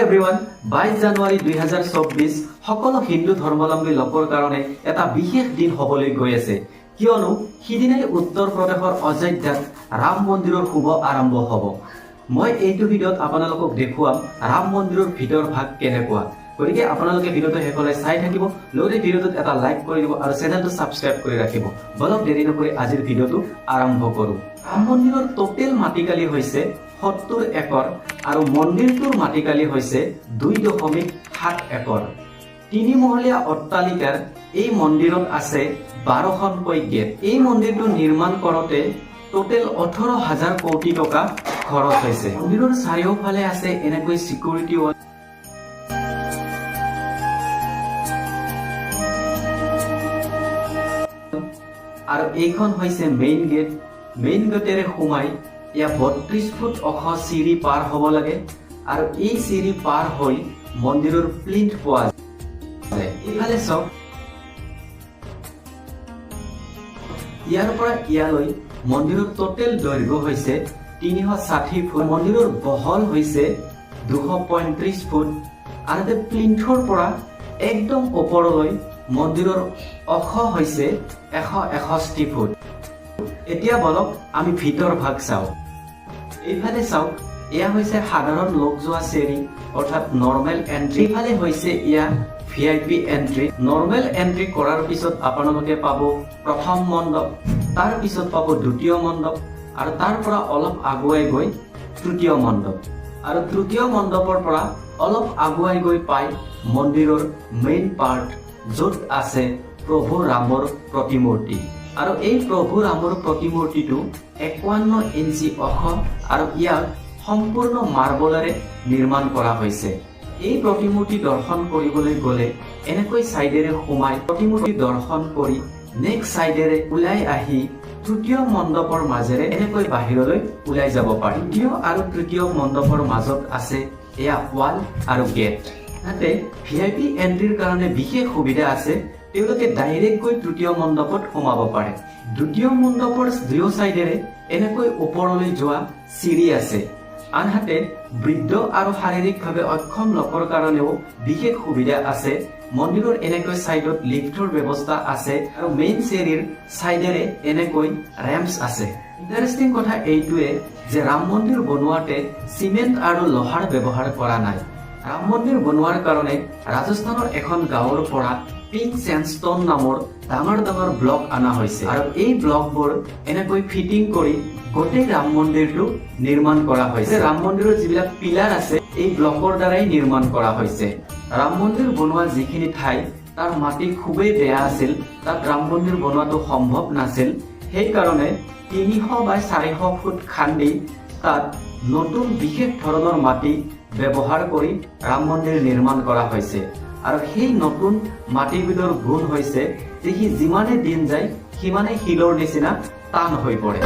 everyone 22 জানুৱাৰী 2024 সকলো হিন্দু ধৰ্মাৱলম্বী লোকৰ কাৰণে এটা বিশেষ দিন হ'বলৈ গৈ আছে কিয়নো সিদিনাই উত্তৰ প্ৰদেশৰ অযোধ্যাত ৰাম মন্দিৰৰ শুভ আৰম্ভ হ'ব মই এইটো ভিডিঅ'ত আপোনালোকক দেখুৱাম ৰাম মন্দিৰৰ ভিতৰ ভাগ কেনেকুৱা গতিকে আপোনালোকে ভিডিঅ'টো হেকলে চাই থাকিব লগতে ভিডিঅ'টোত এটা লাইক কৰি দিব আৰু চেনেলটো সাবস্ক্ৰাইব কৰি ৰাখিব বলক দেৰি নকৰি আজিৰ ভিডিঅ'টো আৰম্ভ কৰো ৰাম মন্দিৰৰ টোটেল মাটিকালি হৈছে 70 একৰ আৰু মন্দিৰটোৰ মাটিকালি হৈছে 2.7 একৰ তিনি মহলীয়া অট্টালিকাৰ এই মন্দিৰত আছে 12খনকৈ গেট এই মন্দিৰটো নিৰ্মাণ কৰোতে টোটেল 18,000 কোটি টকা খৰচ হৈছে মন্দিৰৰ চাৰিওফালে আছে এনেকৈ সিকিউৰিটি ৱাল আৰু এইখন হৈছে মেইন গেটেৰে সোমাই ইয়া 32 ফুট ওখ চিৰি পাৰ হ'ব লাগে আৰু এই চিৰি পাৰ হৈ মন্দিৰৰ প্লিন্থ পোৱা যায় ইফালে সব ইয়াৰ পৰা ইয়ালৈ মন্দিৰৰ টোটেল দৈৰ্ঘ্য হৈছে 360 ফুট মন্দিৰৰ বহল হৈছে 235 ফুট আৰু প্লিন্থৰ পৰা একদম ওপৰলৈ মন্দিৰৰ ওখ হৈছে 161 ফুট এতিয়া বলক আমি ভিতৰ ভাগ চাও এইফালে চাও ইয়া হৈছে সাধাৰণ লোক যোৱা চেৰি অৰ্থাৎ নৰ্মেল এন্ট্ৰি ইফালে হৈছে ইয়া ভিআইপি এন্ট্ৰি নৰ্মেল এন্ট্ৰি কৰাৰ পিছত আপোনালোকে পাব প্ৰথম মণ্ডপ তাৰ পিছত পাব দ্বিতীয় মণ্ডপ আৰু তাৰ পৰা অলপ আগুৱাই গৈ তৃতীয় মণ্ডপ আৰু তৃতীয় মণ্ডপৰ পৰা অলপ আগুৱাই গৈ পাই মন্দিৰৰ মেইন পাৰ্ট য'ত আছে প্ৰভু ৰামৰ প্ৰতিমূৰ্তি আৰু এই প্ৰভু ৰামৰ প্ৰতিমূৰ্তিটো 51 ইঞ্চি ওখ আৰু ইয়াক সম্পূৰ্ণ মাৰ্বলেৰে নিৰ্মাণ কৰা হৈছে এই প্ৰতিমূৰ্তি দৰ্শন কৰিবলৈ গ'লে এনেকৈ সাইডেৰে সোমাই প্ৰতিমূৰ্তি দৰ্শন কৰি নেক্সট সাইডেৰে ওলাই আহি তৃতীয় মণ্ডপৰ মাজেৰে এনেকৈ বাহিৰলৈ ওলাই যাব পাৰি দ্বিতীয় আৰু তৃতীয় মণ্ডপৰ মাজত আছে এয়া ৱাল আৰু গেট তাতে ভিআইপি এন্ট্ৰিৰ কাৰণে বিশেষ সুবিধা আছে তেওঁলোকে ডাইৰেক্ট গৈ তৃতীয় মণ্ডপত সোমাব পাৰে দ্বিতীয় মণ্ডপৰ দুয়ো সাইডেৰে এনেকৈ ওপৰলৈ যোৱা চিৰি আছে আনহাতে বৃদ্ধ আৰু শাৰীৰিকভাৱে অক্ষম লোকৰ কাৰণেও বিশেষ সুবিধা আছে মন্দিৰৰ এনেকৈ সাইডত লিফ্টৰ ব্যৱস্থা আছে আৰু মেইন চিৰিৰ সাইডেৰে এনেকৈ ৰেম্পছ আছে ইণ্টাৰেষ্টিং কথা এইটোৱে যে ৰাম মন্দিৰ বনোৱাতে সিমেন্ট আৰু লোহাৰ ব্যৱহাৰ কৰা নাই ৰাম মন্দিৰ বনোৱাৰ কাৰণে ৰাজস্থানৰ এখন গাঁৱৰ পৰা পিংক স্যান্ডস্টোন নামৰ ডাঙৰ ব্লক আনা হৈছে আৰু এই ব্লকবোৰ এনেকৈ ফিটিং কৰি গোটেই ৰাম মন্দিৰটো নিৰ্মাণ কৰা হৈছে ৰাম মন্দিৰৰ যিবিলাক পিলাৰ আছে এই ব্লকৰ দ্বাৰাই নিৰ্মাণ কৰা হৈছে ৰাম মন্দিৰ বনোৱা যিখিনি ঠাই তাৰ মাটি খুবেই বেয়া আছিল তাত ৰাম মন্দিৰ বনোৱাটো সম্ভৱ নাছিল সেই কাৰণে 300 বাই 400 ফুট খান্দি তাত নতুন বিশেষ ধৰণৰ মাটি ব্যৱহাৰ কৰি ৰাম মন্দিৰ নিৰ্মাণ কৰা হৈছে আৰু সেই নতুন মাটিবিধৰ গুণ হৈছে যে যিমানে দিন যায় সিমানে শিলৰ নিচিনা টান হৈ পৰে